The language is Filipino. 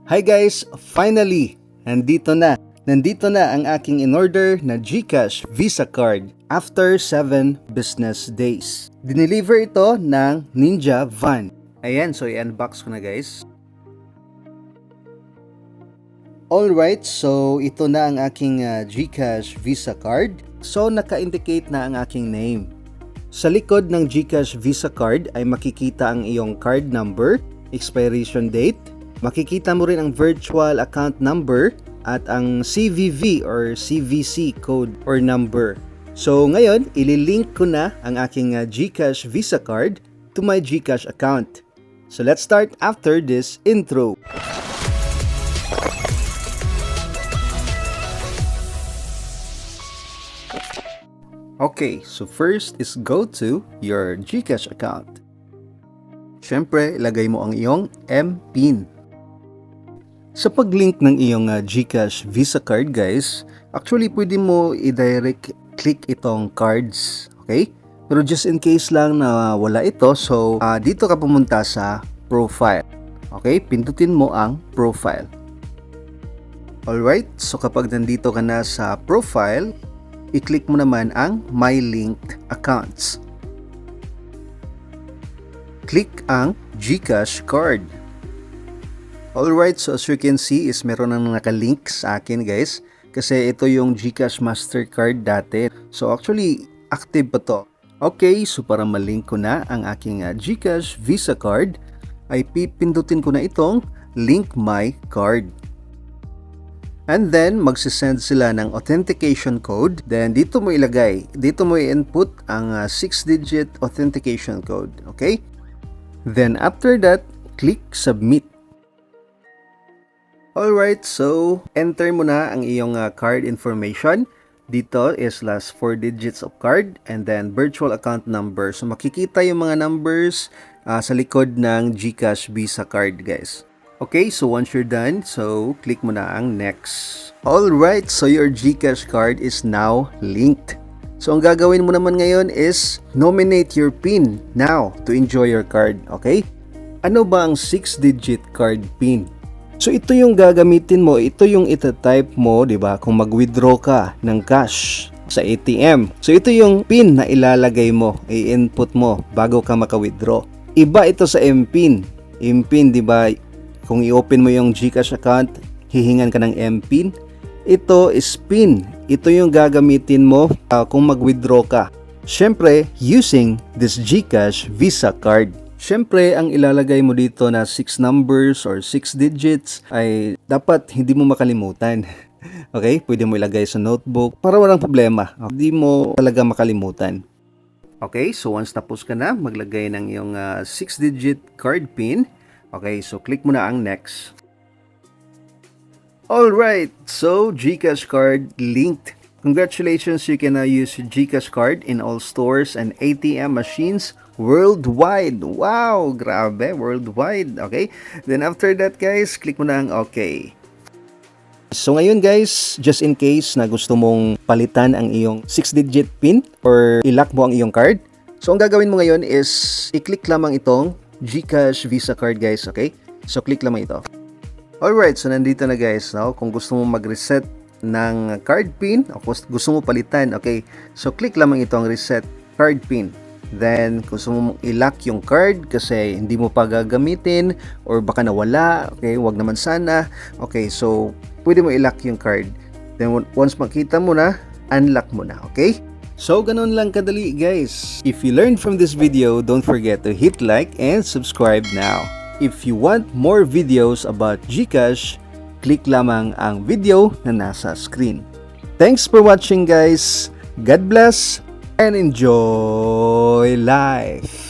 Hi guys! Finally! Nandito na ang aking in-order na GCash Visa Card after 7 business days. Dineliver ito ng Ninja Van. Ayan, so i-unbox ko na guys. Alright, so ito na ang aking GCash Visa Card. So naka-indicate na ang aking name. Sa likod ng GCash Visa Card ay makikita ang iyong card number, expiration date, makikita mo rin ang virtual account number at ang CVV or CVC code or number. So ngayon, ililink ko na ang aking GCash Visa Card to my GCash account. So let's start after this intro. Okay, so first is go to your GCash account. Siyempre, ilagay mo ang iyong MPIN. Sa pag-link ng iyong GCash Visa Card guys, actually pwede mo i-direct click itong cards, okay? Pero just in case lang na wala ito, so dito ka pumunta sa profile, okay? Pindutin mo ang profile. Alright, so kapag nandito ka na sa profile, i-click mo naman ang My Linked Accounts. Click ang GCash Card. Alright, so as you can see is meron nang nakalink sa akin guys. Kasi ito yung GCash Mastercard dati. So actually, active pa to. Okay, so para malink ko na ang aking GCash Visa Card, ay pipindutin ko na itong Link My Card. And then, magsisend sila ng authentication code. Then, dito mo ilagay. Dito mo i-input ang 6-digit authentication code. Okay? Then, after that, click Submit. Alright, so enter mo na ang iyong card information. Dito is last 4 digits of card and then virtual account number. So makikita yung mga numbers sa likod ng GCash Visa Card guys. Okay, so once you're done, so click mo na ang next. Alright, so your GCash card is now linked. So ang gagawin mo naman ngayon is nominate your PIN now to enjoy your card. Okay? Ano ba ang 6-digit card PIN? So ito yung gagamitin mo, ito yung ita-type mo, 'di ba? Kung mag-withdraw ka ng cash sa ATM. So ito yung PIN na ilalagay mo, i-input mo bago ka maka-withdraw. Iba ito sa MPIN. MPIN, 'di ba? Kung i-open mo yung GCash account, hihingan ka ng MPIN. Ito is PIN. Ito yung gagamitin mo kung mag-withdraw ka. Syempre, using this GCash Visa Card. Syempre, ang ilalagay mo dito na 6 numbers or 6 digits ay dapat hindi mo makalimutan. Okay? Pwede mo ilagay sa notebook para walang problema. Hindi mo talaga makalimutan. Okay, so once tapos ka na, maglagay ng iyong 6-digit card PIN. Okay, so click mo na ang next. Alright, so GCash card linked. Congratulations, you can now use GCash card in all stores and ATM machines worldwide. Wow, grabe, worldwide. Okay, then after that guys, click mo na ang okay. So ngayon guys, just in case na gusto mong palitan ang iyong 6-digit PIN or i-lock mo ang iyong card, so ang gagawin mo ngayon is i-click lamang itong GCash Visa Card guys, okay? So click lamang ito. Alright, so nandito na guys, no? Kung gusto mo mag-reset ng card PIN o gusto mo palitan, okay? So click lamang itong reset card PIN. Then, kung gusto mo i-lock yung card kasi hindi mo pa gagamitin or baka nawala, okay, wag naman sana. Okay, so pwede mo i-lock yung card. Then, once makita mo na, unlock mo na, okay? So, ganun lang kadali guys. If you learned from this video, don't forget to hit like and subscribe now. If you want more videos about GCash, click lamang ang video na nasa screen. Thanks for watching guys. God bless and enjoy life.